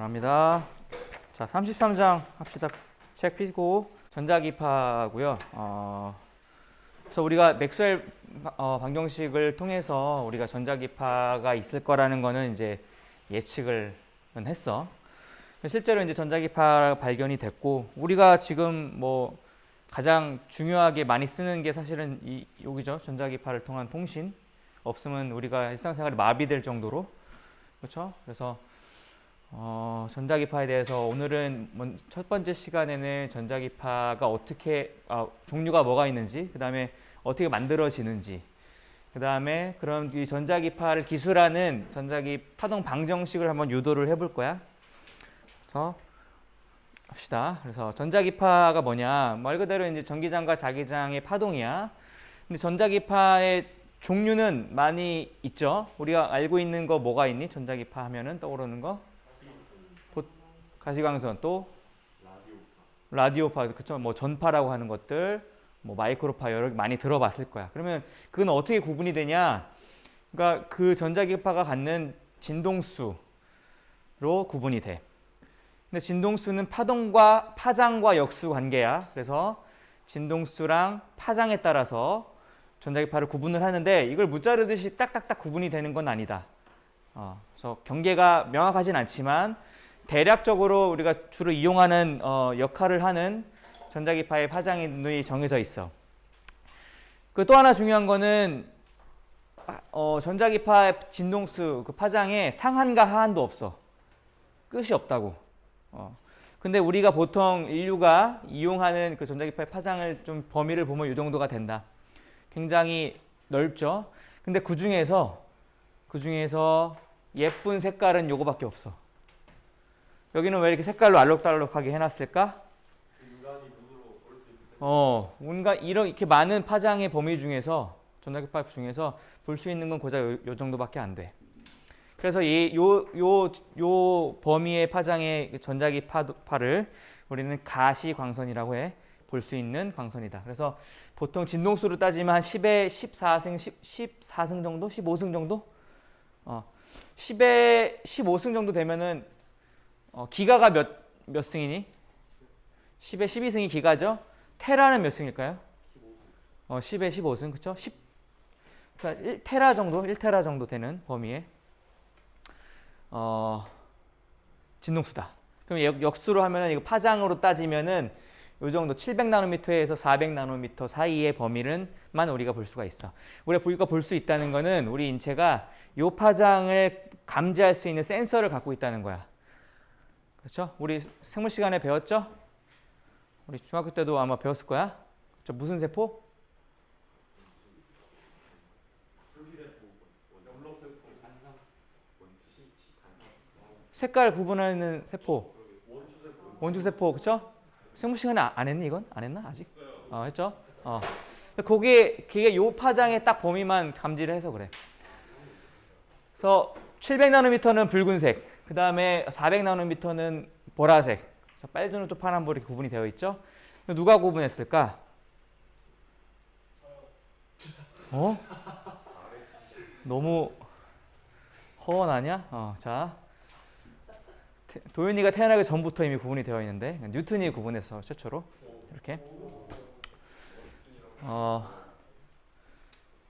바랍니다. 자, 33장 합시다. 책 펴고 전자기파고요. 그래서 우리가 맥스웰 방정식을 통해서 우리가 전자기파가 있을 거라는 거는 이제 예측을 했어. 실제로 이제 전자기파 발견이 됐고, 우리가 지금 뭐 가장 중요하게 많이 쓰는 게 사실은 여기죠. 전자기파를 통한 통신. 없으면 우리가 일상생활이 마비될 정도로. 그렇죠? 그래서 전자기파에 대해서 오늘은 첫 번째 시간에는 전자기파가 어떻게 종류가 뭐가 있는지, 그 다음에 어떻게 만들어지는지, 그 다음에 그럼 이 전자기파를 기술하는 전자기 파동 방정식을 한번 유도를 해볼 거야. 그래서 합시다. 그래서 전자기파가 뭐냐? 말 그대로 이제 전기장과 자기장의 파동이야. 근데 전자기파의 종류는 많이 있죠. 우리가 알고 있는 거 뭐가 있니? 전자기파 하면은 떠오르는 거? 가시광선, 또 라디오파, 그쵸? 뭐 전파라고 하는 것들, 뭐 마이크로파 여러 개 많이 들어봤을 거야. 그러면 그건 어떻게 구분이 되냐? 그러니까 그 전자기파가 갖는 진동수로 구분이 돼. 근데 진동수는 파장과 역수 관계야. 그래서 진동수랑 파장에 따라서 전자기파를 구분을 하는데, 이걸 무자르듯이 딱딱딱 구분이 되는 건 아니다. 그래서 경계가 명확하진 않지만 대략적으로 우리가 주로 이용하는 역할을 하는 전자기파의 파장이 정해져 있어. 그 또 하나 중요한 거는 전자기파의 진동수, 그 파장에 상한과 하한도 없어. 끝이 없다고. 근데 우리가 보통 인류가 이용하는 그 전자기파의 파장을 좀 범위를 보면 이 정도가 된다. 굉장히 넓죠. 근데 그 중에서 예쁜 색깔은 요거밖에 없어. 여기는 왜 이렇게 색깔로 알록달록하게 해놨을까? 뭔가 이렇게 많은 파장의 범위 중에서, 전자기파 중에서 볼 수 있는 건 고작 요 정도밖에 안 돼. 그래서 요 범위의 파장의 전자기파를 우리는 가시광선이라고 해. 볼 수 있는 광선이다. 그래서 보통 진동수로 따지면 한 10에 14승 정도? 15승 정도? 10에 15승 정도 되면은 기가가 몇 승이니? 10에 12승이 기가죠? 테라는 몇 승일까요? 10에 15승, 그쵸? 그러니까 1테라 정도 되는 범위의 진동수다. 그럼 역수로 하면은 이거 파장으로 따지면은 요 정도 700나노미터에서 400나노미터 사이의 범위는만 우리가 볼 수가 있어. 우리가 볼 수 있다는 거는 우리 인체가 요 파장을 감지할 수 있는 센서를 갖고 있다는 거야. 그렇죠? 우리 생물 시간에 배웠죠? 우리 중학교 때도 아마 배웠을 거야. 그렇죠? 무슨 세포? 색깔 구분하는 세포. 원주세포, 그렇죠? 생물 시간에 안 했니 이건? 안 했나 아직? 했죠? 그게 요 파장의 딱 범위만 감지를 해서 그래. 그래서 700나노미터는 붉은색, 그 다음에 400나노미터는 보라색, 빨주노초 파란불 이렇게 구분이 되어 있죠. 누가 구분했을까? 너무 허언하냐? 자, 도윤이가 태어나기 전부터 이미 구분이 되어 있는데 뉴턴이 구분했어, 최초로. 이렇게.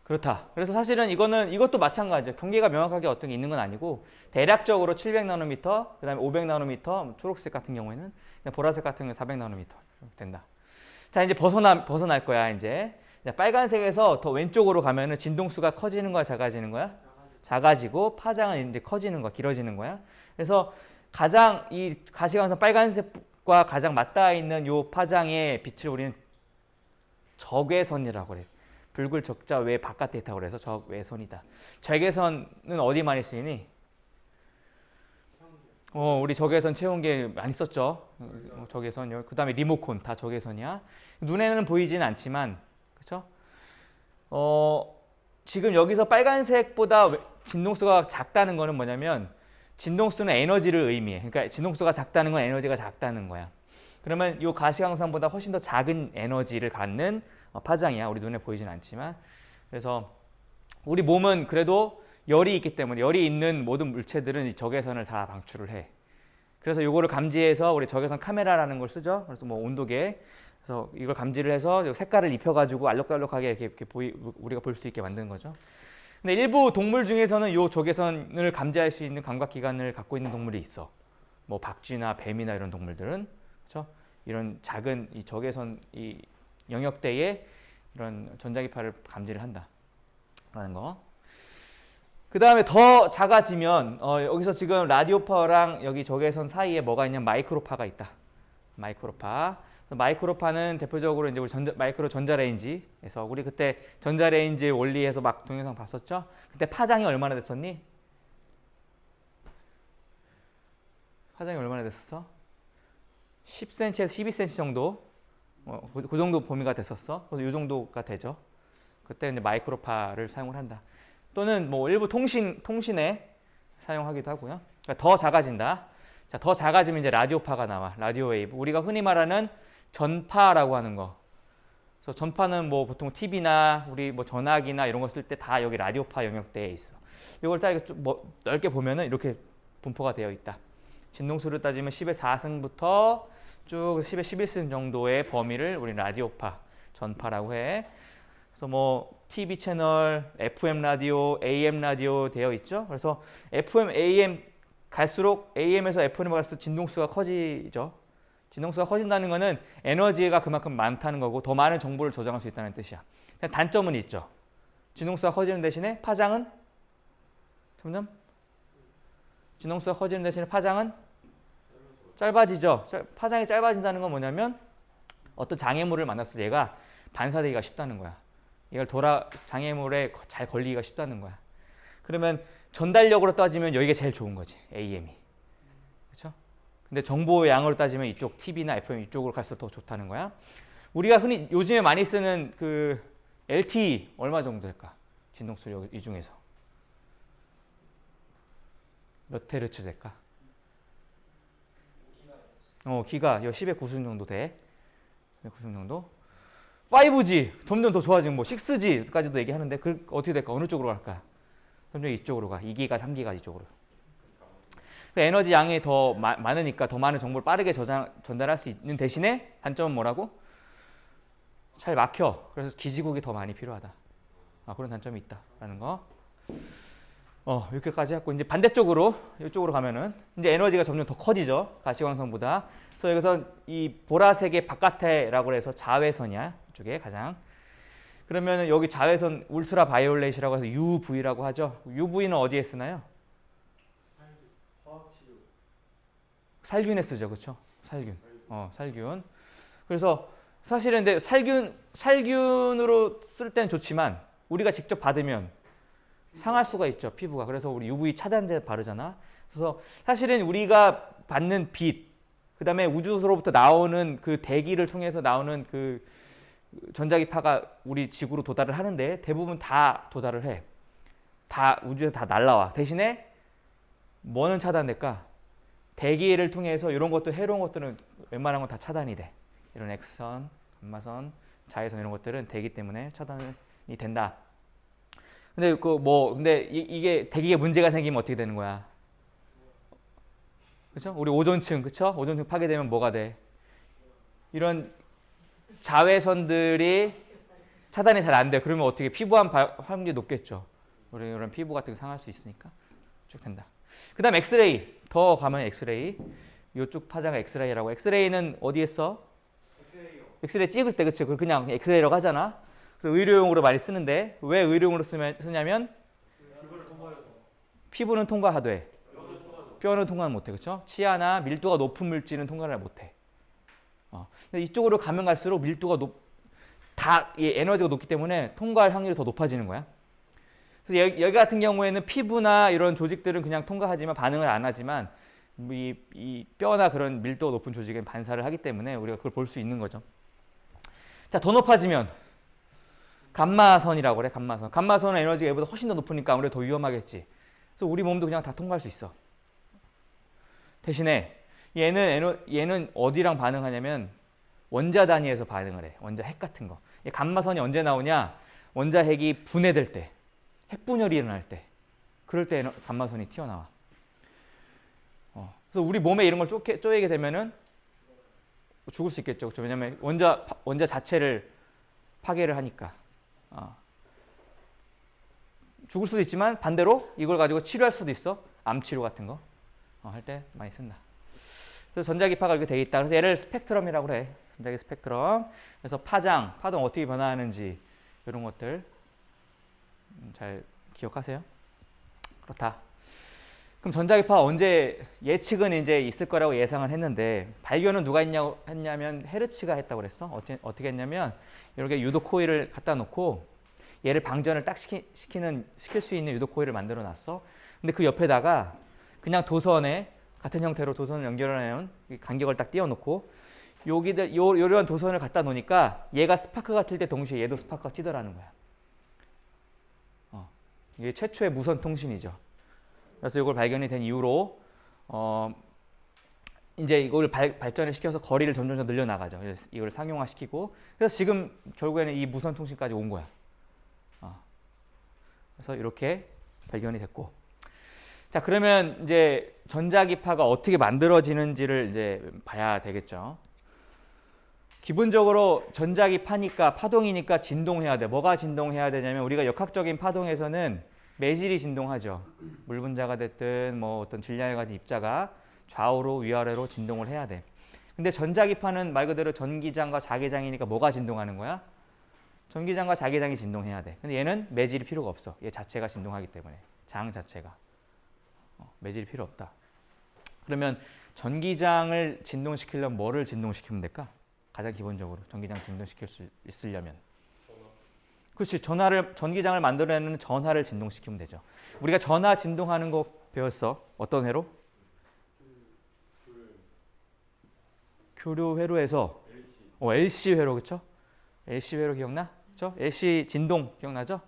그렇다. 그래서 사실은 이것도 마찬가지죠. 경계가 명확하게 어떤 게 있는 건 아니고 대략적으로 700나노미터, 그 다음에 500나노미터, 초록색 같은 경우에는, 보라색 같은 경우는 400나노미터 된다. 자, 이제 벗어날 거야, 이제. 빨간색에서 더 왼쪽으로 가면은 진동수가 커지는 거야, 작아지는 거야? 작아지고 파장은 이제 커지는 거야, 길어지는 거야. 그래서 가장 이 가시광선 빨간색과 가장 맞닿아 있는 요 파장의 빛을 우리는 적외선이라고 그래. 붉을 적자 외 바깥에 있다고 그래서 적외선이다. 적외선은 어디 많이 쓰이니? 우리 적외선 체온계 많이 썼죠. 적외선. 그 다음에 리모콘 다 적외선이야. 눈에는 보이지는 않지만, 그렇죠? 지금 여기서 빨간색보다 진동수가 작다는 거는 뭐냐면, 진동수는 에너지를 의미해. 그러니까 진동수가 작다는 건 에너지가 작다는 거야. 그러면 이 가시광선보다 훨씬 더 작은 에너지를 갖는 파장이야. 우리 눈에 보이진 않지만. 그래서 우리 몸은 그래도 열이 있기 때문에, 열이 있는 모든 물체들은 이 적외선을 다 방출을 해. 그래서 요거를 감지해서 우리 적외선 카메라라는 걸 쓰죠. 그래서 뭐 온도계. 그래서 이걸 감지를 해서 색깔을 입혀가지고 알록달록하게 이렇게 우리가 볼 수 있게 만드는 거죠. 근데 일부 동물 중에서는 요 적외선을 감지할 수 있는 감각기관을 갖고 있는 동물이 있어. 뭐 박쥐나 뱀이나 이런 동물들은, 그렇죠? 이런 작은 이 적외선 이 영역대에 이런 전자기파를 감지를 한다라는 거. 그 다음에 더 작아지면 여기서 지금 라디오파랑 여기 적외선 사이에 뭐가 있냐면 마이크로파가 있다. 마이크로파. 마이크로파는 대표적으로 이제 우리 마이크로 전자레인지에서 우리 그때 전자레인지 원리에서 막 동영상 봤었죠? 그때 파장이 얼마나 됐었니? 파장이 얼마나 됐었어? 10cm에서 12cm 정도, 그 정도 범위가 됐었어. 그래서 이 정도가 되죠. 그때 이제 마이크로파를 사용을 한다. 또는 뭐 일부 통신에 사용하기도 하고요. 그러니까 더 작아진다. 자, 더 작아지면 이제 라디오파가 나와. 라디오 웨이브. 우리가 흔히 말하는 전파라고 하는 거. 그래서 전파는 뭐 보통 TV나 우리 뭐 전화기나 이런 거 쓸 때 다 여기 라디오파 영역대에 있어. 이걸 딱 이렇게 좀 뭐 넓게 보면은 이렇게 분포가 되어 있다. 진동수를 따지면 10의 4승부터 쭉 10의 11승 정도의 범위를 우리 라디오파, 전파라고 해. 그래서 뭐 TV 채널, FM 라디오, AM 라디오 되어 있죠. 그래서 FM, AM 갈수록 AM에서 FM으로 갈수록 진동수가 커지죠. 진동수가 커진다는 것은 에너지가 그만큼 많다는 거고 더 많은 정보를 저장할 수 있다는 뜻이야. 단점은 있죠. 진동수가 커지는 대신에 파장은 점점 진동수가 커지는 대신에 파장은 짧아지죠. 파장이 짧아진다는 건 뭐냐면 어떤 장애물을 만났을 때 얘가 반사되기가 쉽다는 거야. 이걸 장애물에 잘 걸리기가 쉽다는 거야. 그러면 전달력으로 따지면 여기가 제일 좋은 거지. AM이. 그렇죠? 근데 정보 양으로 따지면 이쪽 TV나 FM 이쪽으로 갈수록 더 좋다는 거야. 우리가 흔히 요즘에 많이 쓰는 그 LTE 얼마 정도 될까? 진동수 이 중에서. 몇 헤르츠 될까? 기가 10의 9승 정도 돼. 9승 정도. 5G 점점 더 좋아지고 뭐 6G까지도 얘기하는데 그 어떻게 될까? 어느 쪽으로 갈까? 점점 이쪽으로 가. 2기가, 3기가 이쪽으로. 에너지 양이 더 많으니까 더 많은 정보를 빠르게 전달할 수 있는 대신에 단점은 뭐라고? 잘 막혀. 그래서 기지국이 더 많이 필요하다. 그런 단점이 있다라는 거. 이렇게까지 했고 이제 반대쪽으로 이쪽으로 가면은 이제 에너지가 점점 더 커지죠. 가시광선보다. 그래서 여기서 이 보라색의 바깥에라고 해서 자외선이야. 이쪽에 가장. 그러면 여기 자외선 울트라 바이올렛이라고 해서 UV라고 하죠. UV는 어디에 쓰나요? 살균에 쓰죠. 그렇죠? 살균. 살균. 그래서 사실은 근데 살균으로 쓸 때는 좋지만 우리가 직접 받으면 상할 수가 있죠. 피부가. 그래서 우리 UV 차단제 바르잖아. 그래서 사실은 우리가 받는 빛, 그다음에 우주로부터 나오는 그 대기를 통해서 나오는 그 전자기파가 우리 지구로 도달을 하는데 대부분 다 도달을 해. 다 우주에서 다 날라와. 대신에 뭐는 차단될까? 대기를 통해서 이런 것도 해로운 것들은 웬만한 건 다 차단이 돼. 이런 X선, 감마선, 자외선 이런 것들은 대기 때문에 차단이 된다. 근데 근데 이게 대기에 문제가 생기면 어떻게 되는 거야? 그렇죠? 우리 오존층, 그렇죠? 오존층 파괴되면 뭐가 돼? 이런 자외선들이 차단이 잘 안 돼. 그러면 어떻게 피부암 확률이 높겠죠. 우리 이런 피부 같은 거 상할 수 있으니까 쭉 된다. 그다음 엑스레이. 더 가면 엑스레이. 이쪽 파장은 엑스레이라고. 엑스레이는 어디에 써? 엑스레이 찍을 때 그치? 그냥 엑스레이라고 하잖아. 그래서 의료용으로 많이 쓰는데 왜 의료용으로 쓰냐면 피부는 통과하되 뼈는 통과는 못해. 그렇죠? 치아나 밀도가 높은 물질은 통과를 못해. 근데 이쪽으로 가면 갈수록 밀도가 에너지가 높기 때문에 통과할 확률이 더 높아지는 거야. 그래서 여기 같은 경우에는 피부나 이런 조직들은 그냥 통과하지만 반응을 안 하지만 이 뼈나 그런 밀도가 높은 조직은 반사를 하기 때문에 우리가 그걸 볼 수 있는 거죠. 자, 더 높아지면 감마선이라고 그래. 감마선은 에너지가 얘보다 훨씬 더 높으니까 아무래도 더 위험하겠지. 그래서 우리 몸도 그냥 다 통과할 수 있어. 대신에 얘는 어디랑 반응하냐면 원자 단위에서 반응을 해. 원자 핵 같은 거. 감마선이 언제 나오냐? 원자 핵이 분해될 때, 핵분열이 일어날 때, 그럴 때 감마선이 튀어나와. 그래서 우리 몸에 이런 걸 쪼이게 되면은 죽을 수 있겠죠. 그렇죠? 왜냐하면 원자 자체를 파괴를 하니까. 죽을 수도 있지만 반대로 이걸 가지고 치료할 수도 있어. 암 치료 같은 거 할 때 많이 쓴다. 그래서 전자기파가 이렇게 돼 있다. 그래서 얘를 스펙트럼이라고 그래. 전자기 스펙트럼. 그래서 파동 어떻게 변화하는지 이런 것들 잘 기억하세요. 그렇다. 그럼 전자기파가 언제 예측은 이제 있을 거라고 예상을 했는데 발견은 누가 했냐면 헤르츠가 했다고 그랬어. 어떻게 했냐면 이렇게 유도 코일을 갖다 놓고 얘를 방전을 딱 시킬 수 있는 유도 코일을 만들어 놨어. 근데 그 옆에다가 그냥 도선에 같은 형태로 도선을 연결하는 간격을 딱 띄워 놓고 요런 도선을 갖다 놓으니까 얘가 스파크가 튈 때 동시에 얘도 스파크가 튀더라는 거야. 이게 최초의 무선 통신이죠. 그래서 이걸 발견이 된 이후로 이제 이걸 발전을 시켜서 거리를 점점 늘려나가죠. 그래서 이걸 상용화시키고 그래서 지금 결국에는 이 무선 통신까지 온 거야. 그래서 이렇게 발견이 됐고, 자 그러면 이제 전자기파가 어떻게 만들어지는지를 이제 봐야 되겠죠. 기본적으로 전자기파니까 파동이니까 진동해야 돼. 뭐가 진동해야 되냐면 우리가 역학적인 파동에서는 매질이 진동하죠. 물 분자가 됐든 뭐 어떤 질량을 가진 입자가 좌우로 위아래로 진동을 해야 돼. 근데 전자기파는 말 그대로 전기장과 자기장이니까 뭐가 진동하는 거야? 전기장과 자기장이 진동해야 돼. 근데 얘는 매질이 필요가 없어. 얘 자체가 진동하기 때문에. 장 자체가. 매질이 필요 없다. 그러면 전기장을 진동시키려면 뭐를 진동시키면 될까? 가장 기본적으로 전기장 진동시킬 수 있으려면. 그렇지. 전기장을 만들어내는 전하를 진동시키면 되죠. 우리가 전하 진동하는 거 배웠어. 어떤 회로? 교류 회로에서 LC 회로, 그렇죠? LC 회로 기억나? 그렇죠? LC 진동 기억나죠?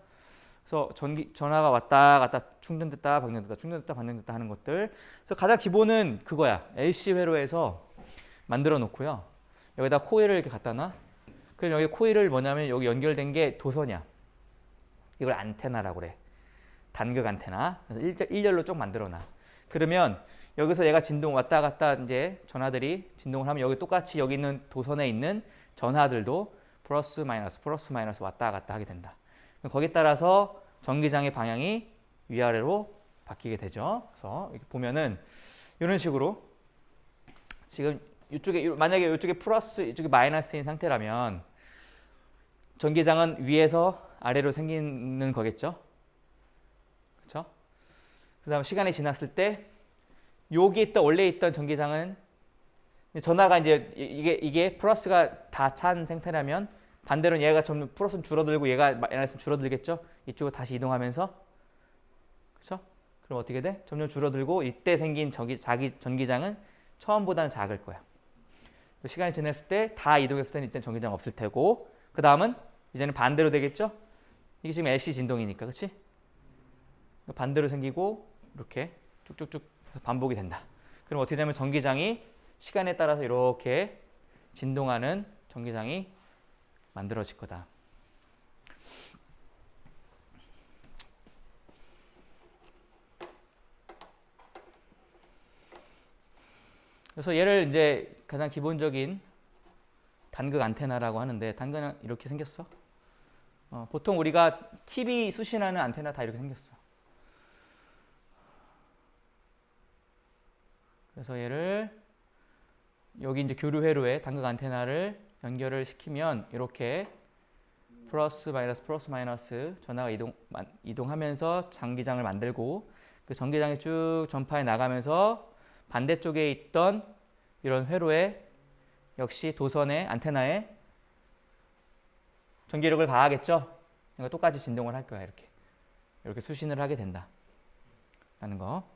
그래서 전하가 왔다 갔다 충전됐다 방전됐다 충전됐다 방전됐다 하는 것들. 그래서 가장 기본은 그거야. LC 회로에서 만들어 놓고요. 여기다 코일을 이렇게 갖다 놔. 그럼 여기 코일을 뭐냐면 여기 연결된 게 도선이야. 이걸 안테나라고 그래. 단극 안테나. 그래서 일렬로 쭉 만들어 놔. 그러면 여기서 얘가 진동 왔다 갔다 이제 전하들이 진동을 하면 여기 똑같이 여기 있는 도선에 있는 전하들도 플러스 마이너스 왔다 갔다 하게 된다. 거기에 따라서 전기장의 방향이 위아래로 바뀌게 되죠. 그래서 이렇게 보면은 이런 식으로 지금 이쪽에 만약에 이쪽에 플러스 이쪽에 마이너스인 상태라면 전기장은 위에서 아래로 생기는 거겠죠. 그렇죠? 그다음 시간이 지났을 때 여기 원래 있던 전기장은 전하가 이제 이게 플러스가 다 찬 상태라면 반대로는 얘가 점점 플러스는 줄어들고 얘가 마이너스는 줄어들겠죠. 이쪽으로 다시 이동하면서 그렇죠? 그럼 어떻게 돼? 점점 줄어들고 이때 생긴 전기장은 처음보다는 작을 거야. 시간이 지났을 때 다 이동했을 때는 이때 전기장 없을 테고 그 다음은 이제는 반대로 되겠죠? 이게 지금 LC 진동이니까 그렇지? 반대로 생기고 이렇게 쭉쭉쭉 반복이 된다. 그럼 어떻게 되면 전기장이 시간에 따라서 이렇게 진동하는 전기장이 만들어질 거다. 그래서 얘를 이제 가장 기본적인 단극 안테나라고 하는데 단극은 이렇게 생겼어. 보통 우리가 TV 수신하는 안테나 다 이렇게 생겼어. 그래서 얘를 여기 이제 교류 회로에 단극 안테나를 연결을 시키면 이렇게 플러스 마이너스 전하가 이동하면서 전기장을 만들고 그 전기장이 쭉 전파해 나가면서 반대쪽에 있던 이런 회로에 역시 도선의 안테나에 전기력을 가하겠죠. 그러니까 똑같이 진동을 할 거야. 이렇게 수신을 하게 된다 라는 거.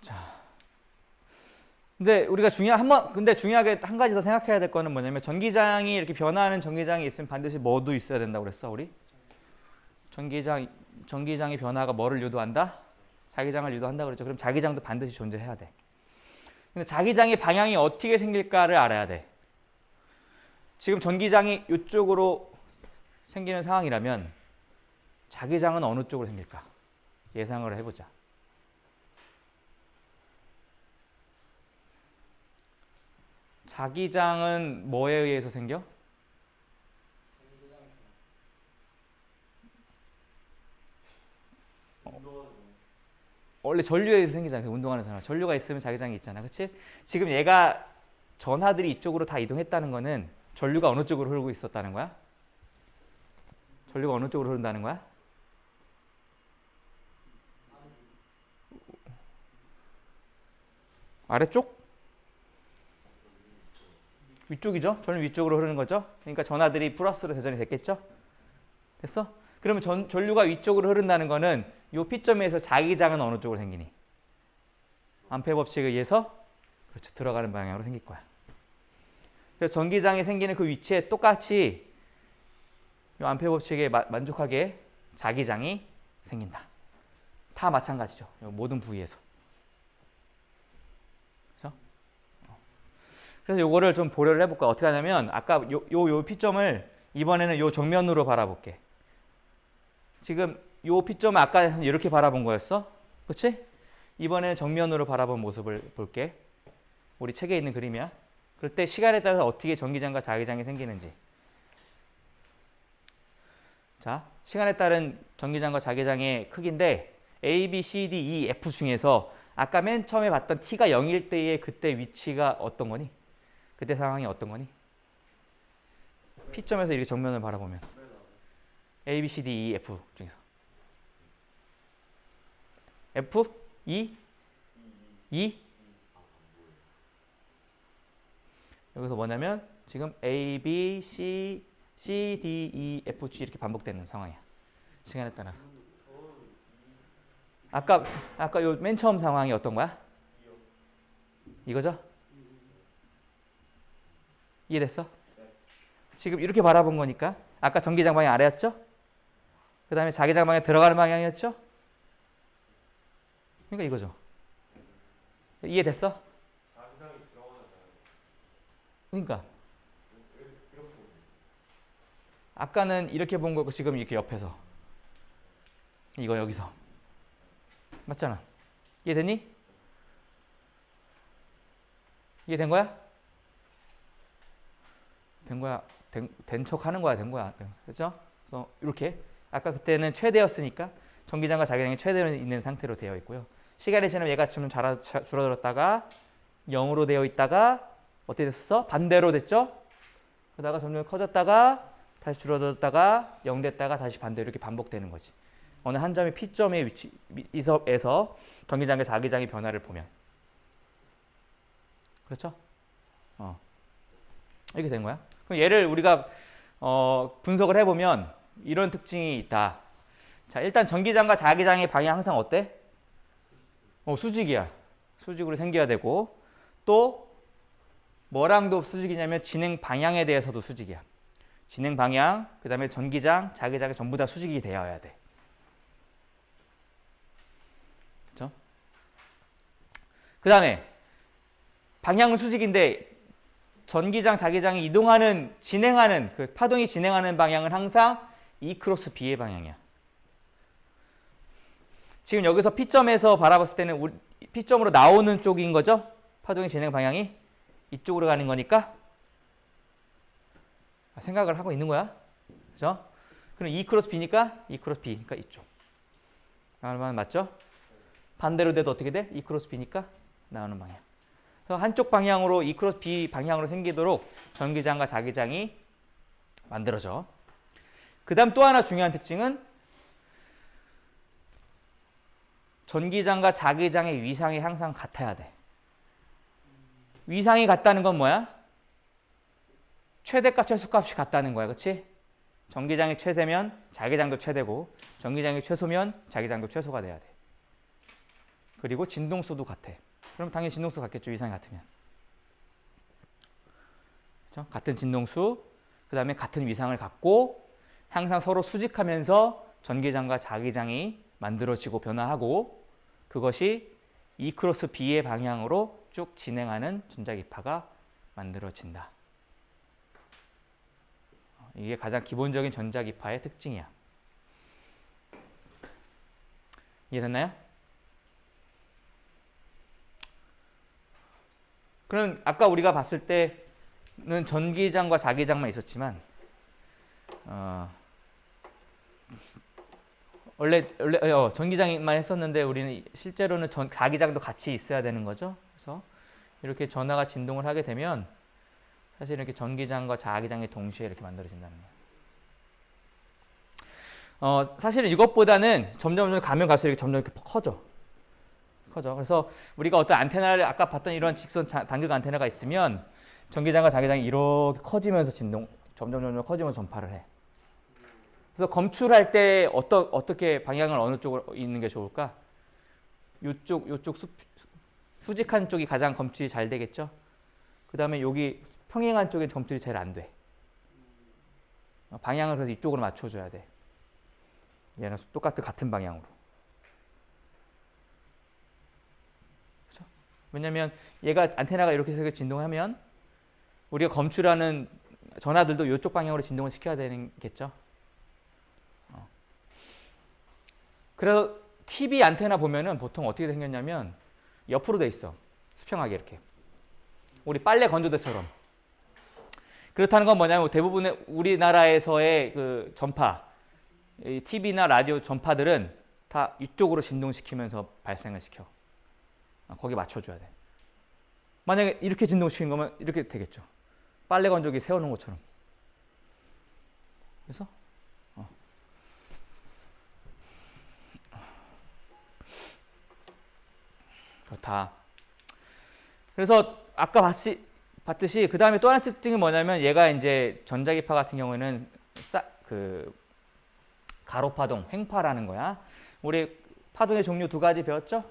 자, 근데 우리가 중요하게 한 가지 더 생각해야 될 거는 뭐냐면 전기장이 이렇게 변화하는 전기장이 있으면 반드시 뭐도 있어야 된다고 그랬어, 우리? 전기장의 변화가 뭐를 유도한다? 자기장을 유도한다 그랬죠. 그럼 자기장도 반드시 존재해야 돼. 근데 자기장의 방향이 어떻게 생길까를 알아야 돼. 지금 전기장이 이쪽으로 생기는 상황이라면 자기장은 어느 쪽으로 생길까? 예상을 해보자. 자기장은 뭐에 의해서 생겨? 원래 전류에 의해서 생기잖아. 운동하는 사람. 전류가 있으면 자기장이 있잖아. 그치? 지금 얘가 전하들이 이쪽으로 다 이동했다는 거는 전류가 어느 쪽으로 흐르고 있었다는 거야? 전류가 어느 쪽으로 흐른다는 거야? 아래쪽? 위쪽이죠? 전류 위쪽으로 흐르는 거죠? 그러니까 전하들이 플러스로 대전이 됐겠죠? 됐어? 그러면 전류가 위쪽으로 흐른다는 거는 이 P점에서 자기장은 어느 쪽으로 생기니? 암페어 법칙에 의해서 그렇죠. 들어가는 방향으로 생길 거야. 그래서 전기장이 생기는 그 위치에 똑같이 이 암페어 법칙에 만족하게 자기장이 생긴다. 다 마찬가지죠. 모든 부위에서. 그렇죠? 그래서 요거를 좀 보려를 해볼까. 어떻게 하냐면 아까 요 P점을 이번에는 요 정면으로 바라볼게. 지금 요 P점을 아까 이렇게 바라본 거였어. 그치? 이번에는 정면으로 바라본 모습을 볼게. 우리 책에 있는 그림이야. 그럴 때 시간에 따라서 어떻게 전기장과 자기장이 생기는지. 자, 시간에 따른 전기장과 자기장의 크기인데 A, B, C, D, E, F 중에서 아까 맨 처음에 봤던 T가 0일 때의 그때 위치가 어떤 거니? 그때 상황이 어떤 거니? P점에서 이렇게 정면을 바라보면 A, B, C, D, E, F 중에서 F? E? E? 여기서 뭐냐면 지금 A, B, C, D, E, F, G 이렇게 반복되는 상황이야. 시간에 따라서. 아까 요 맨 처음 상황이 어떤 거야? 이거죠? 이해됐어? 지금 이렇게 바라본 거니까 아까 전기장 방향 아래였죠? 그 다음에 자기장 방향 들어가는 방향이었죠? 그러니까 이거죠. 이해됐어? 그러니까 아까는 이렇게 본 거고 지금 이렇게 옆에서 이거 여기서 맞잖아. 이해됐니? 이해된 거야? 된 거야. 된 척 하는 거야. 된 거야. 그렇죠? 그래서 이렇게 아까 그때는 최대였으니까 전기장과 자기장이 최대로 있는 상태로 되어 있고요. 시간이 지나면 얘가 좀 줄어들었다가 0으로 되어 있다가 어떻게 됐어? 반대로 됐죠? 그러다가 점점 커졌다가 다시 줄어들었다가 0 됐다가 다시 반대로 이렇게 반복되는 거지. 어느 한 점의 P점의 위치에서 전기장과 자기장의 변화를 보면. 그렇죠? 이렇게 된 거야. 그럼 얘를 우리가 분석을 해보면 이런 특징이 있다. 자, 일단 전기장과 자기장의 방향 항상 어때? 수직이야. 수직으로 생겨야 되고 또 뭐랑도 수직이냐면 진행 방향에 대해서도 수직이야. 진행 방향, 그 다음에 전기장, 자기장이 전부 다 수직이 되어야 돼. 그렇죠? 그 다음에 방향은 수직인데 전기장, 자기장이 이동하는, 진행하는, 그 파동이 진행하는 방향은 항상 E 크로스 B의 방향이야. 지금 여기서 P점에서 바라봤을 때는 P점으로 나오는 쪽인 거죠? 파동의 진행 방향이 이쪽으로 가는 거니까 생각을 하고 있는 거야. 그죠? 그럼 E 크로스 B니까 E 크로스 B니까 이쪽. 나오는 맞죠? 반대로 돼도 어떻게 돼? E 크로스 B니까 나오는 방향. 그래서 한쪽 방향으로 E 크로스 B 방향으로 생기도록 전기장과 자기장이 만들어져. 그 다음 또 하나 중요한 특징은 전기장과 자기장의 위상이 항상 같아야 돼. 위상이 같다는 건 뭐야? 최대값, 최소값이 같다는 거야. 그치? 전기장이 최대면 자기장도 최대고 전기장이 최소면 자기장도 최소가 돼야 돼. 그리고 진동수도 같아. 그럼 당연히 진동수 같겠죠. 위상이 같으면. 그렇죠? 같은 진동수, 그 다음에 같은 위상을 갖고 항상 서로 수직하면서 전기장과 자기장이 만들어지고 변화하고 그것이 E 크로스 B의 방향으로 쭉 진행하는 전자기파가 만들어진다. 이게 가장 기본적인 전자기파의 특징이야. 이해됐나요? 그럼 아까 우리가 봤을 때는 전기장과 자기장만 있었지만 원래 전기장만 했었는데 우리는 실제로는 자기장도 같이 있어야 되는 거죠. 그래서 이렇게 전하가 진동을 하게 되면 사실 이렇게 전기장과 자기장이 동시에 이렇게 만들어진다는 거예요. 사실은 이것보다는 점점 가면 갈수록 이렇게 점점 이렇게 커져. 그래서 우리가 어떤 안테나를 아까 봤던 이런 직선 단극 안테나가 있으면 전기장과 자기장이 이렇게 커지면서 점점 커지면서 전파를 해. 그래서 검출할 때 어떻게 방향을 어느 쪽으로 있는 게 좋을까? 요쪽 수직한 쪽이 가장 검출이 잘 되겠죠? 그 다음에 여기 평행한 쪽에 검출이 제일 안 돼. 방향을 그래서 이쪽으로 맞춰줘야 돼. 얘는 같은 방향으로. 그렇죠? 왜냐면 얘가 안테나가 이렇게 해서 진동하면 우리가 검출하는 전하들도 이쪽 방향으로 진동을 시켜야 되겠죠? 그래서 TV 안테나 보면은 보통 어떻게 생겼냐면 옆으로 돼 있어. 수평하게 이렇게. 우리 빨래 건조대처럼. 그렇다는 건 뭐냐면 대부분의 우리나라에서의 그 전파, 이 TV나 라디오 전파들은 다 이쪽으로 진동시키면서 발생을 시켜. 거기 맞춰줘야 돼. 만약에 이렇게 진동시키는 거면 이렇게 되겠죠. 빨래 건조기 세워놓은 것처럼. 그래서 그렇다. 그래서 아까 봤듯이 그 다음에 또 하나 특징이 뭐냐면 얘가 이제 전자기파 같은 경우에는 가로파동, 횡파라는 거야. 우리 파동의 종류 두 가지 배웠죠?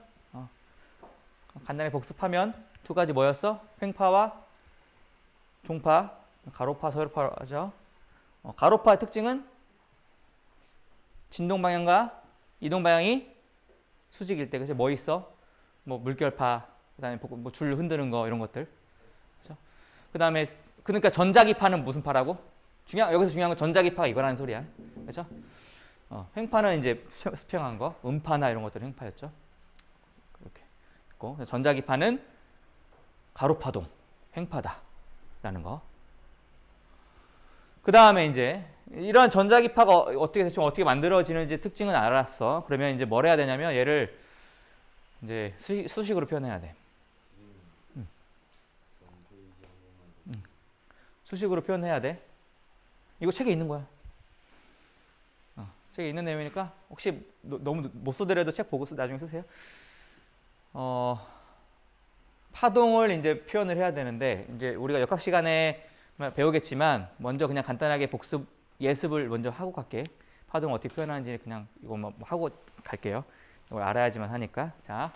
간단히 복습하면 두 가지 뭐였어? 횡파와 종파, 가로파, 서로파죠. 가로파의 특징은 진동 방향과 이동 방향이 수직일 때, 그죠? 뭐 있어? 뭐 물결파, 그다음에 뭐 줄 흔드는 거 이런 것들. 그렇죠? 그다음에 그러니까 전자기파는 무슨 파라고? 여기서 중요한 건 전자기파가 이거라는 소리야. 그렇죠? 횡파는 이제 수평한 거, 음파나 이런 것들은 횡파였죠. 그렇게 있고 전자기파는 가로파동, 횡파다라는 거. 그다음에 이제 이런 전자기파가 대충 어떻게 만들어지는지 특징은 알았어. 그러면 이제 뭘 해야 되냐면 얘를 이제 수식으로 표현해야 돼. 수식으로 표현해야 돼. 이거 책에 있는 거야. 책에 있는 내용이니까 혹시 너무 못 쓰더라도 책 보고 나중에 쓰세요. 파동을 이제 표현을 해야 되는데 이제 우리가 역학 시간에 배우겠지만 먼저 그냥 간단하게 예습을 먼저 하고 갈게. 파동을 어떻게 표현하는지 그냥 이거 뭐 하고 갈게요. 이걸 알아야지만 하니까. 자,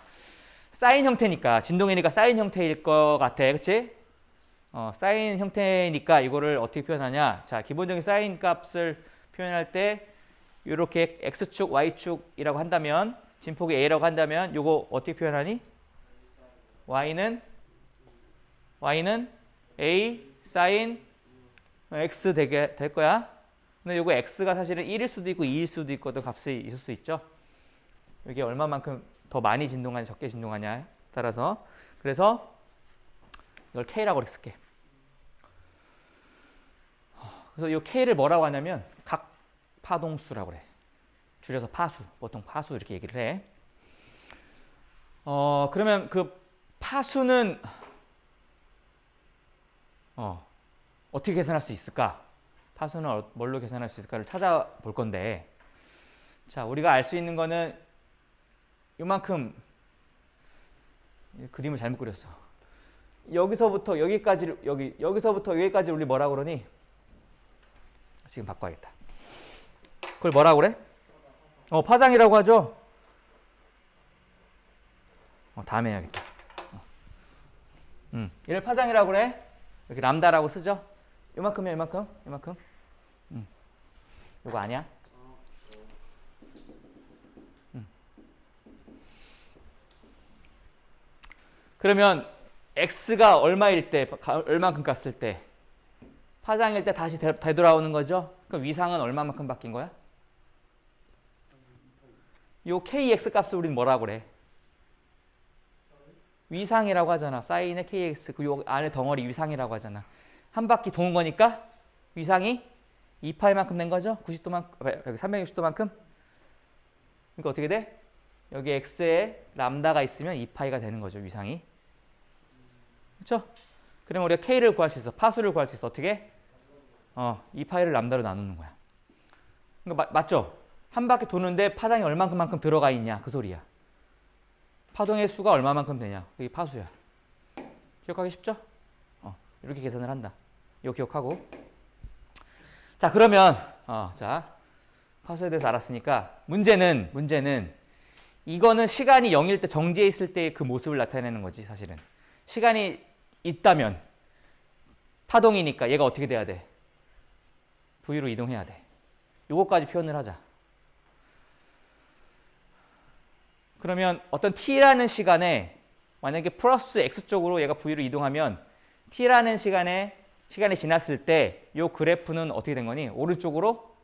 사인 형태니까 진동이니까 사인 형태일 것 같아, 그렇지? 사인 형태니까 이거를 어떻게 표현하냐? 자, 기본적인 사인 값을 표현할 때 이렇게 x축, y축이라고 한다면 진폭이 a라고 한다면 이거 어떻게 표현하니? y는 a 사인 x 될 거야. 근데 이거 x가 사실은 1일 수도 있고 2일 수도 있고 어떤 값이 있을 수 있죠. 이게 얼마만큼 더 많이 진동하냐 적게 진동하냐에 따라서. 그래서 이걸 k라고 쓸게. 그래서 이 k를 뭐라고 하냐면 각 파동수라고 그래. 줄여서 파수. 보통 파수 이렇게 얘기를 해. 그러면 그 파수는 어떻게 계산할 수 있을까? 파수는 뭘로 계산할 수 있을까를 찾아볼 건데, 자, 우리가 알 수 있는 거는 이만큼. 그림을 잘못 그렸어. 여기서부터 여기까지를 여기서부터 여기까지 우리 뭐라고 그러니? 지금 바꿔야겠다. 그걸 뭐라고 그래? 파장이라고 하죠. 다음에 해야겠다. 얘를 파장이라고 그래. 이렇게 람다라고 쓰죠. 요만큼이야, 요만큼. 요거 아니야? 그러면 x가 얼마일 때, 얼만큼 갔을 때 파장일 때 다시 되돌아오는 거죠. 그럼 위상은 얼마만큼 바뀐 거야? 요 kx 값을 우린 뭐라고 그래? 위상이라고 하잖아. 사인의 kx 그 안에 덩어리 위상이라고 하잖아. 한 바퀴 도는 거니까 위상이 2파이만큼 된 거죠. 90도만큼 360도만큼. 그러니까 어떻게 돼? 여기 x에 람다가 있으면 2파이가 되는 거죠. 위상이. 그렇죠? 그러면 우리가 k를 구할 수 있어. 파수를 구할 수 있어. 어떻게? 2파이를 람다로 나누는 거야. 그러니까 맞죠? 한 바퀴 도는데 파장이 얼만큼만큼 들어가 있냐 그 소리야. 파동의 수가 얼마만큼 되냐 그게 파수야. 기억하기 쉽죠? 이렇게 계산을 한다. 이거 기억하고. 자 그러면 자 파수에 대해서 알았으니까 문제는 이거는 시간이 0일 때 정지해 있을 때 그 모습을 나타내는 거지 사실은. 시간이 있다면 파동이니까 얘가 어떻게 돼야 돼? V로 이동해야 돼. 요거까지 표현을 하자. 그러면 어떤 t라는 시간에 만약에 플러스 x쪽으로 얘가 V로 이동하면 t라는 시간이 지났을 때 요 그래프는 어떻게 된 거니? 오른쪽으로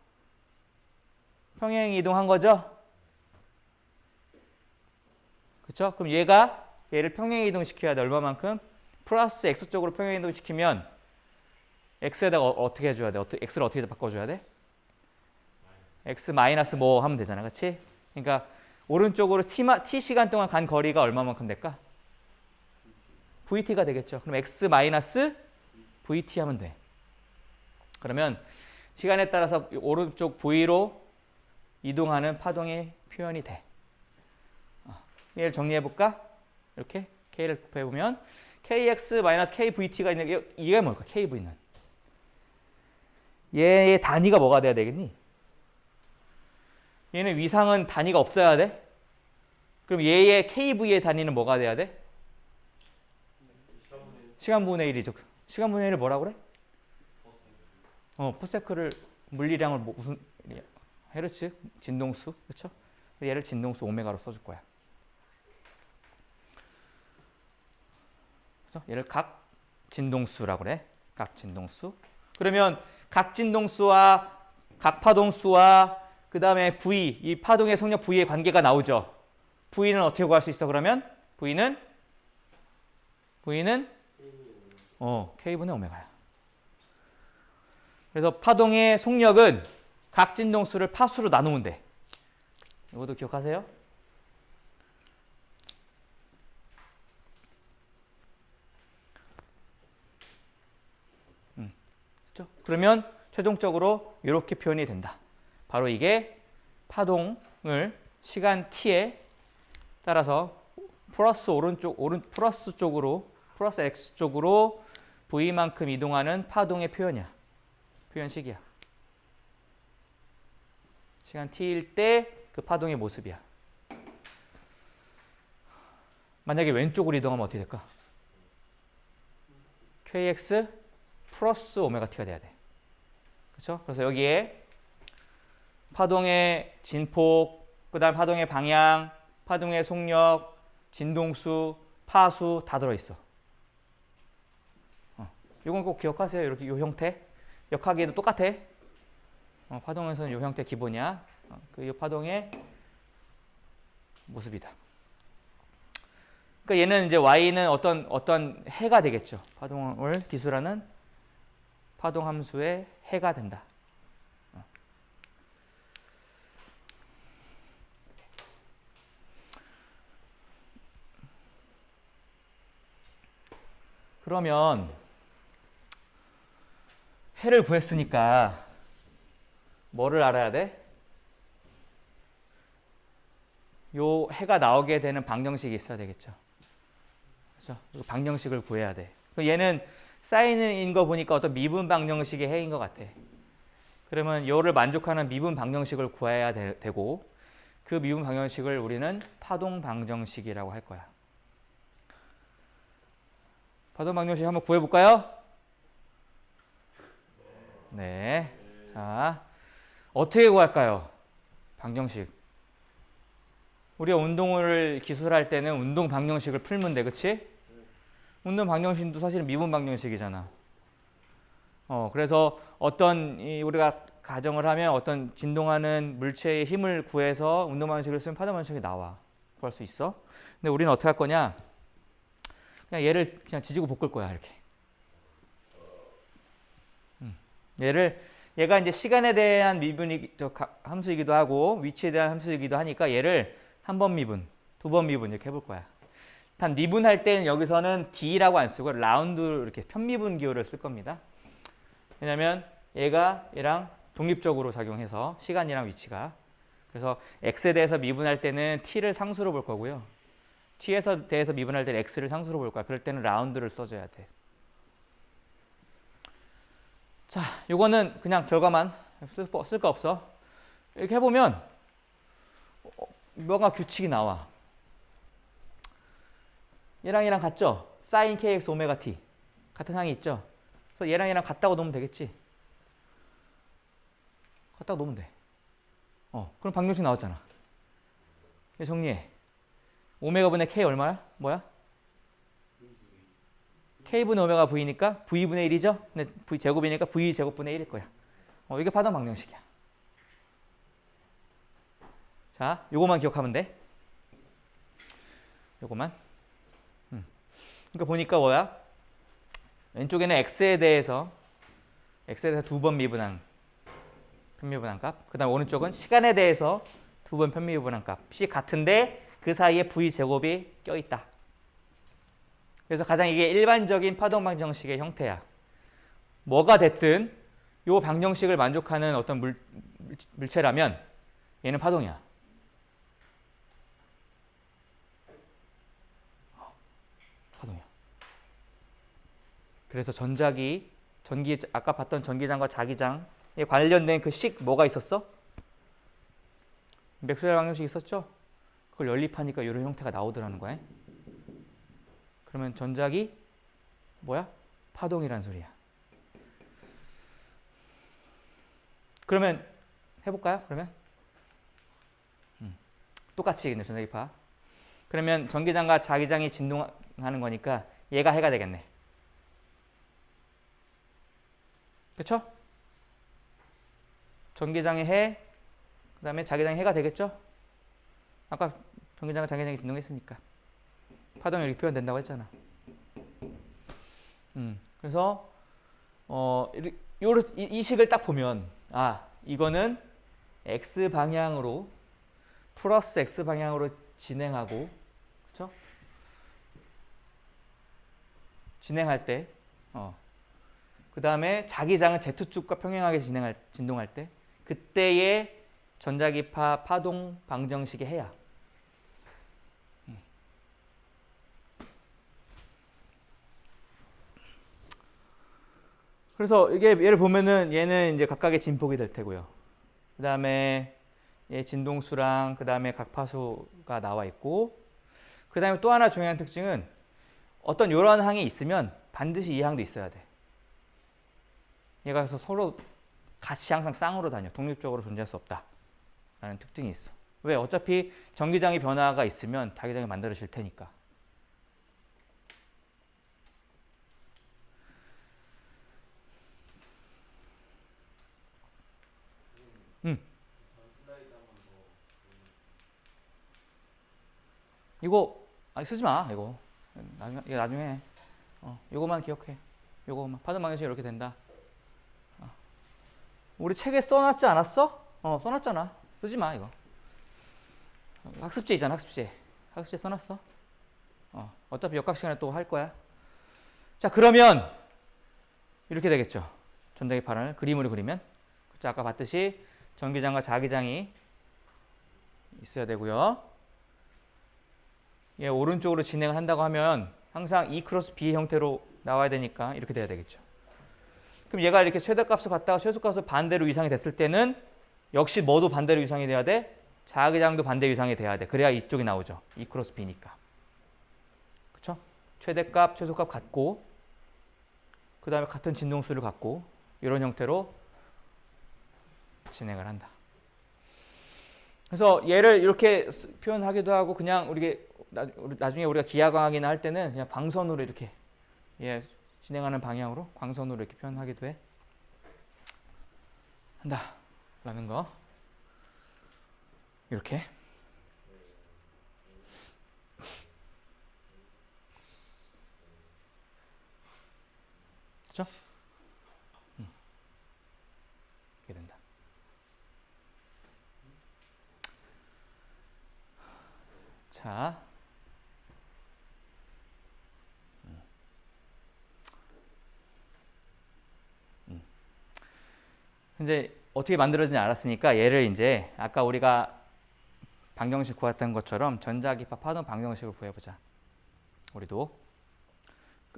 평행 이동한 거죠? 그렇죠? 그럼 얘를 평행 이동시켜야 돼. 얼마만큼? 플러스 x쪽으로 평행 이동시키면 x에다가 어떻게 해줘야 돼? x를 어떻게 바꿔줘야 돼? x 마이너스 뭐 하면 되잖아. 그렇지? 그러니까 오른쪽으로 t 시간 동안 간 거리가 얼마만큼 될까? vt가 되겠죠. 그럼 x 마이너스 vt 하면 돼. 그러면 시간에 따라서 오른쪽 v로 이동하는 파동의 표현이 돼. 얘를 정리해볼까? 이렇게 k를 곱해보면 kx 마이너스 kvt가 있는 이게 뭘까? kv는. 얘의 단위가 뭐가 돼야 되겠니? 얘는 위상은 단위가 없어야 돼? 그럼 얘의 kv의 단위는 뭐가 돼야 돼? 시간분의 1이죠. 시간분의 1을 뭐라고 그래? 퍼세크를 물리량을 무슨 헤르츠? 진동수. 그렇죠? 얘를 진동수 오메가로 써줄 거야. 그렇죠? 얘를 각 진동수라고 그래. 각 진동수. 그러면 각 진동수와 각 파동수와 그 다음에 V, 이 파동의 속력 V의 관계가 나오죠. V는 어떻게 구할 수 있어 그러면? V는 K분의 오메가야. 그래서 파동의 속력은 각 진동수를 파수로 나누면 돼. 이것도 기억하세요? 그렇죠? 그러면 최종적으로 이렇게 표현이 된다. 바로 이게 파동을 시간 t에 따라서 플러스 x 쪽으로 v만큼 이동하는 파동의 표현식이야. 시간 t일 때 그 파동의 모습이야. 만약에 왼쪽으로 이동하면 어떻게 될까? kx 플러스 오메가 t가 돼야 돼. 그렇죠? 그래서 여기에 파동의 진폭, 그다음 파동의 방향, 파동의 속력, 진동수, 파수 다 들어있어. 이건 꼭 기억하세요. 이렇게 요 형태. 역학에도 똑같아. 파동에서는 요 형태 기본이야. 그 파동의 모습이다. 그러니까 얘는 이제 y는 어떤 해가 되겠죠. 파동을 기술하는 파동 함수의 해가 된다. 그러면 해를 구했으니까 뭐를 알아야 돼? 요 해가 나오게 되는 방정식이 있어야 되겠죠. 그렇죠? 방정식을 구해야 돼. 얘는 사인인 거 보니까 어떤 미분 방정식의 해인 것 같아. 그러면 요를 만족하는 미분 방정식을 구해야 되고 그 미분 방정식을 우리는 파동 방정식이라고 할 거야. 파동 방정식 한번 구해볼까요? 네. 자, 어떻게 구할까요? 방정식. 우리가 운동을 기술할 때는 운동 방정식을 풀면 돼, 그치? 운동 방정식도 사실은 미분 방정식이잖아. 그래서 우리가 가정을 하면 어떤 진동하는 물체의 힘을 구해서 운동 방식을 쓰면 파동 방식이 나와. 구할 수 있어. 근데 우리는 어떻게 할 거냐? 그냥 얘를 그냥 지지고 볶을 거야, 이렇게. 얘가 이제 시간에 대한 함수이기도 하고 위치에 대한 함수이기도 하니까 얘를 한 번 미분, 두 번 미분 이렇게 해볼 거야. 단 미분할 때는 여기서는 D라고 안 쓰고 라운드 이렇게 편미분 기호를 쓸 겁니다. 왜냐면 얘랑 독립적으로 작용해서 시간이랑 위치가. 그래서 X에 대해서 미분할 때는 T를 상수로 볼 거고요. T에 대해서 미분할 때는 X를 상수로 볼 거야. 그럴 때는 라운드를 써줘야 돼. 자, 요거는 그냥 결과만 쓸 거 없어. 이렇게 해보면 뭔가 규칙이 나와. 얘랑 같죠? sin kx 오메가 t 같은 항이 있죠? 그래서 얘랑 같다고 놓으면 되겠지? 같다고 놓으면 돼. 그럼 방정식 나왔잖아. 정리해. 오메가 분의 k 얼마야? 뭐야? k분의 오메가 v니까 v분의 1이죠? 근데 v 제곱이니까 v 제곱분의 1일 거야. 이게 파동 방정식이야. 자, 요거만 기억하면 돼. 요거만. 그러니까 보니까 뭐야? 왼쪽에는 x에 대해서 두 번 미분한 편미분한 값. 그 다음 오른쪽은 시간에 대해서 두 번 편미분한 값이 같은데 그 사이에 v 제곱이 껴있다. 그래서 가장 이게 일반적인 파동 방정식의 형태야. 뭐가 됐든 요 방정식을 만족하는 어떤 물체라면 얘는 파동이야. 파동이야. 그래서 아까 봤던 전기장과 자기장에 관련된 그 뭐가 있었어? 맥스웰 방정식 있었죠? 그걸 연립하니까 이런 형태가 나오더라는 거야. 그러면 전작이 뭐야? 파동이란 소리야. 그러면 해볼까요? 그러면 똑같이 근데 전자기파. 그러면 전기장과 자기장이 진동하는 거니까 얘가 해가 되겠네. 그렇죠? 전기장의 해, 그 다음에 자기장의 해가 되겠죠? 아까 전기장과 자기장이 진동했으니까 파동이 이렇게 표현된다고 했잖아. 그래서 이 식을 딱 보면 이거는 x 방향으로 플러스 x 방향으로 진행하고, 그렇죠? 진행할 때, 그 다음에 자기장은 Z축과 평행하게 진동할 때, 그때의 전자기파 파동 방정식의 해야. 그래서 이게 얘를 보면은 얘는 이제 각각의 진폭이 될 테고요. 그 다음에 얘 진동수랑 그 다음에 각 파수가 나와 있고, 그 다음에 또 하나 중요한 특징은 어떤 이런 항이 있으면 반드시 이 항도 있어야 돼. 얘가 그래서 서로 같이 항상 쌍으로 다녀. 독립적으로 존재할 수 없다 라는 특징이 있어. 왜? 어차피 전기장의 변화가 있으면 자기장이 만들어질 테니까. 이거 쓰지 마. 이거 나중에 해. 이거만 기억해. 요거만 파동 방정식 이렇게 된다. 우리 책에 써놨지 않았어? 써놨잖아. 쓰지 마 이거. 학습지 있잖아. 학습지에 써놨어. 어차피 역학 시간에 또 할 거야. 자, 그러면 이렇게 되겠죠. 전자기파를 그림으로 그리면. 그쵸? 아까 봤듯이 전기장과 자기장이 있어야 되고요. 얘 오른쪽으로 진행을 한다고 하면 항상 E 크로스 B 형태로 나와야 되니까 이렇게 돼야 되겠죠. 그럼 얘가 이렇게 최대값을 갖다가 최소값을 반대로 이상이 됐을 때는 역시 뭐도 반대로 이상이 돼야 돼? 자기장도 반대 이상이 돼야 돼. 그래야 이쪽이 나오죠. E 크로스 B니까. 그쵸? 최대값, 최소값 같고, 그 다음에 같은 진동수를 갖고, 이런 형태로 진행을 한다. 그래서 얘를 이렇게 표현하기도 하고, 그냥 나중에 우리가 기하광학이나 할 때는 그냥 광선으로 이렇게 진행하는 방향으로 광선으로 이렇게 표현하기도 해. 한다 라는 거 이렇게 그렇죠? 이렇게 된다. 자, 이제 어떻게 만들어지는지 알았으니까 얘를 이제 아까 우리가 방정식 구했던 것처럼 전자기파 파동 방정식을 구해보자. 우리도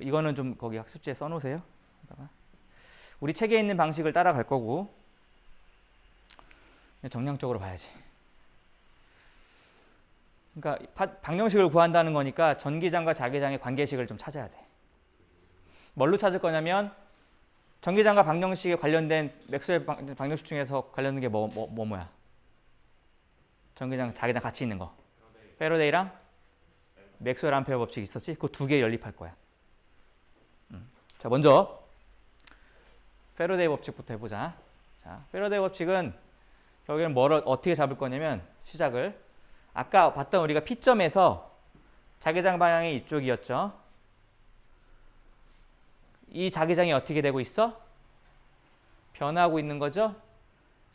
이거는 좀 거기 학습지에 써놓으세요. 우리 책에 있는 방식을 따라갈 거고 정량적으로 봐야지. 그러니까 방정식을 구한다는 거니까 전기장과 자기장의 관계식을 좀 찾아야 돼. 뭘로 찾을 거냐면 전기장과 방정식에 관련된 맥스웰 방정식 중에서 관련된 게 뭐야? 전기장, 자기장 같이 있는 거. 패러데이랑 맥스웰 암페어 법칙 있었지? 그 두 개 연립할 거야. 자, 먼저 패러데이 법칙부터 해보자. 자, 패러데이 법칙은 여기는 뭐를 어떻게 잡을 거냐면 시작을 아까 봤던 우리가 P점에서 자기장 방향이 이쪽이었죠. 이 자기장이 어떻게 되고 있어? 변하고 있는 거죠.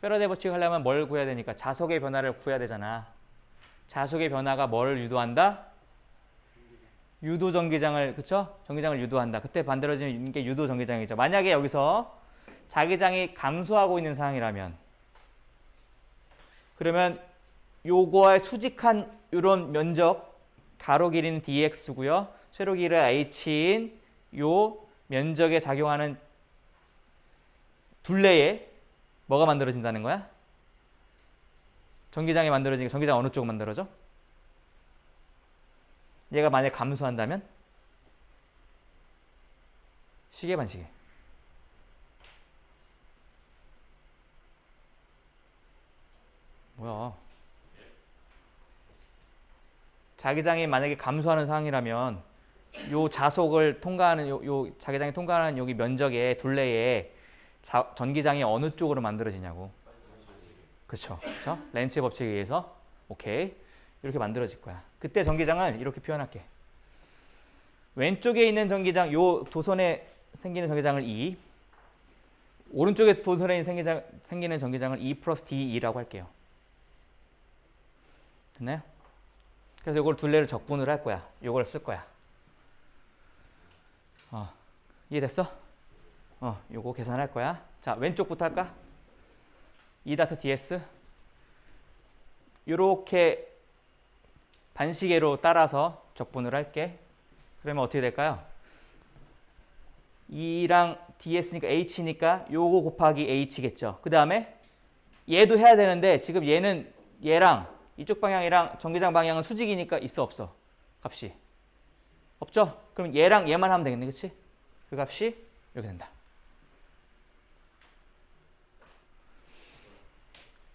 패러데이 법칙 하려면 뭘 구해야 되니까 자속의 변화를 구해야 되잖아. 자속의 변화가 뭘 유도한다? 유도 전기장을, 그쵸? 전기장을 유도한다. 그때 만들어지는 게 유도 전기장이죠. 만약에 여기서 자기장이 감소하고 있는 상황이라면 그러면 요거의 수직한 이런 면적 가로 길이는 dx고요. 세로 길이가 h인 요 면적에 작용하는 둘레에 뭐가 만들어진다는 거야? 전기장이 만들어지니까 전기장 어느 쪽 만들어져? 얘가 만약 감소한다면? 시계 반시계. 뭐야? 자기장이 만약에 감소하는 상황이라면 요 자속을 통과하는 요 자기장이 통과하는 여기 면적의 둘레에 전기장이 어느 쪽으로 만들어지냐고. 그렇죠. 그렇죠? 렌츠의 법칙에 의해서 오케이. 이렇게 만들어질 거야. 그때 전기장을 이렇게 표현할게. 왼쪽에 있는 전기장 요 도선에 생기는 전기장을 E, 오른쪽에 도선에 생기는 전기장을 E 플러스 DE라고 할게요. 됐나요? 그래서 이걸 둘레를 적분을 할 거야. 이걸 쓸 거야. 이해됐어? 요거 계산할 거야. 자, 왼쪽부터 할까? E 다트 ds 요렇게 반시계로 따라서 적분을 할게. 그러면 어떻게 될까요? E랑 ds니까 h니까 요거 곱하기 h겠죠. 그 다음에 얘도 해야 되는데 지금 얘랑 이쪽 방향이랑 전기장 방향은 수직이니까 있어 없어? 값이 없죠? 그럼 얘랑 얘만 하면 되겠네. 그치? 그 값이 이렇게 된다.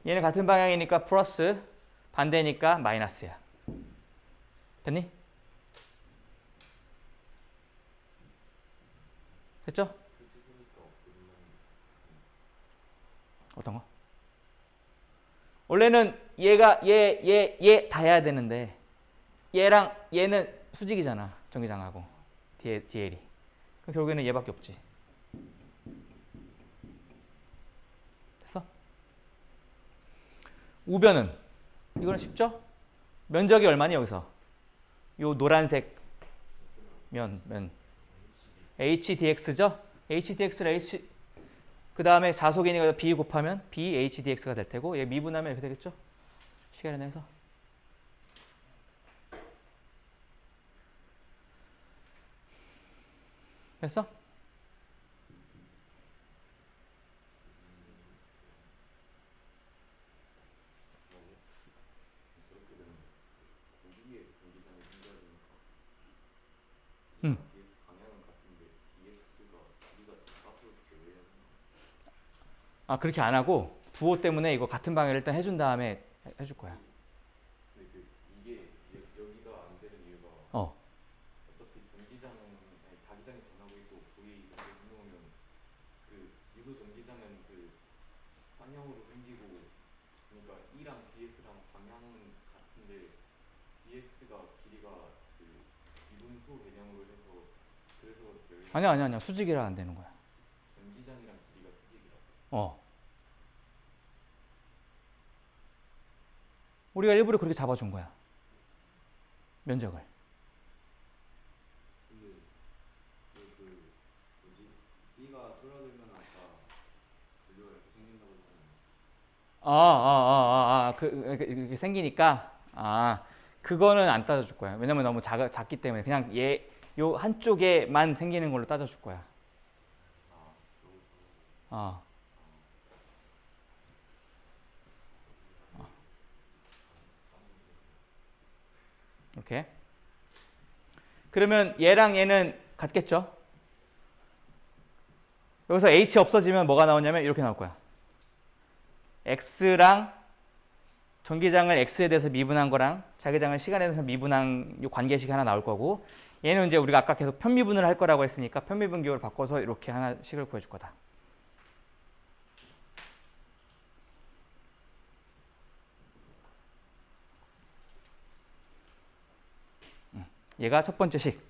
얘는 같은 방향이니까 플러스, 반대니까 마이너스야. 됐니? 됐죠? 어떤 거? 원래는 얘 다 해야 되는데 얘랑 얘는 수직이잖아. 전기장하고 DL이. 그럼 결국에는 얘밖에 없지. 됐어? 우변은 이거는 쉽죠? 면적이 얼마니 여기서? 요 노란색 면 HDX죠? HDX를 그 다음에 자속이니까 B 곱하면 BHDX가 될 테고 얘 미분하면 이렇게 되겠죠? 시간에 내서 됐어? 그렇게 안 하고 부호 때문에 이거 같은 방향을 일단 해준 다음에 해줄 거야. 근데 이게 여기가 안 되는 이유가 어. 어차피 전기장은 자기장이 전하고 있고 V 이렇게 해놓으면 그 유도 전기장은 그 Y랑 dx랑 방향은 같은데 dx가 길이가 그 미분소 개념으로 해서 그래서 저희 아니야. 수직이라 안 되는 거야. 전기장이랑 길이가 수직이라서. 우리가 일부러 그렇게 잡아준 거야. 면적을. 근데 뭐지? B가 줄어들면 아까 분류가 이렇게 생긴다고 했잖아요. 그게 생기니까, 그거는 안 따져줄 거야. 왜냐면 너무 작기 때문에. 그냥 요 한쪽에만 생기는 걸로 따져줄 거야. 어. 이렇게. 그러면 얘랑 얘는 같겠죠? 여기서 H 없어지면 뭐가 나오냐면 이렇게 나올 거야. X랑 전기장을 X에 대해서 미분한 거랑 자기장을 시간에 대해서 미분한 요 관계식이 하나 나올 거고, 얘는 이제 우리가 아까 계속 편미분을 할 거라고 했으니까 편미분 기호를 바꿔서 이렇게 하나씩을 구해줄 거다. 얘가 첫 번째 식.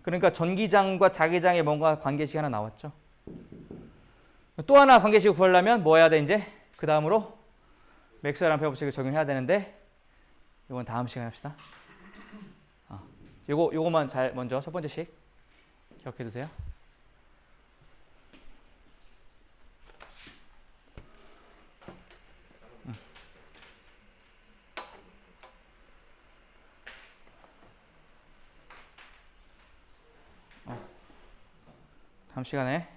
그러니까 전기장과 자기장의 뭔가 관계식이 하나 나왔죠. 또 하나 관계식을 구하려면 뭐 해야 돼 이제? 그 다음으로 맥스웰 암페어 법칙을 적용해야 되는데, 이건 다음 시간에 합시다. 요거만 잘 먼저 첫 번째 식 기억해 두세요. 다음 시간에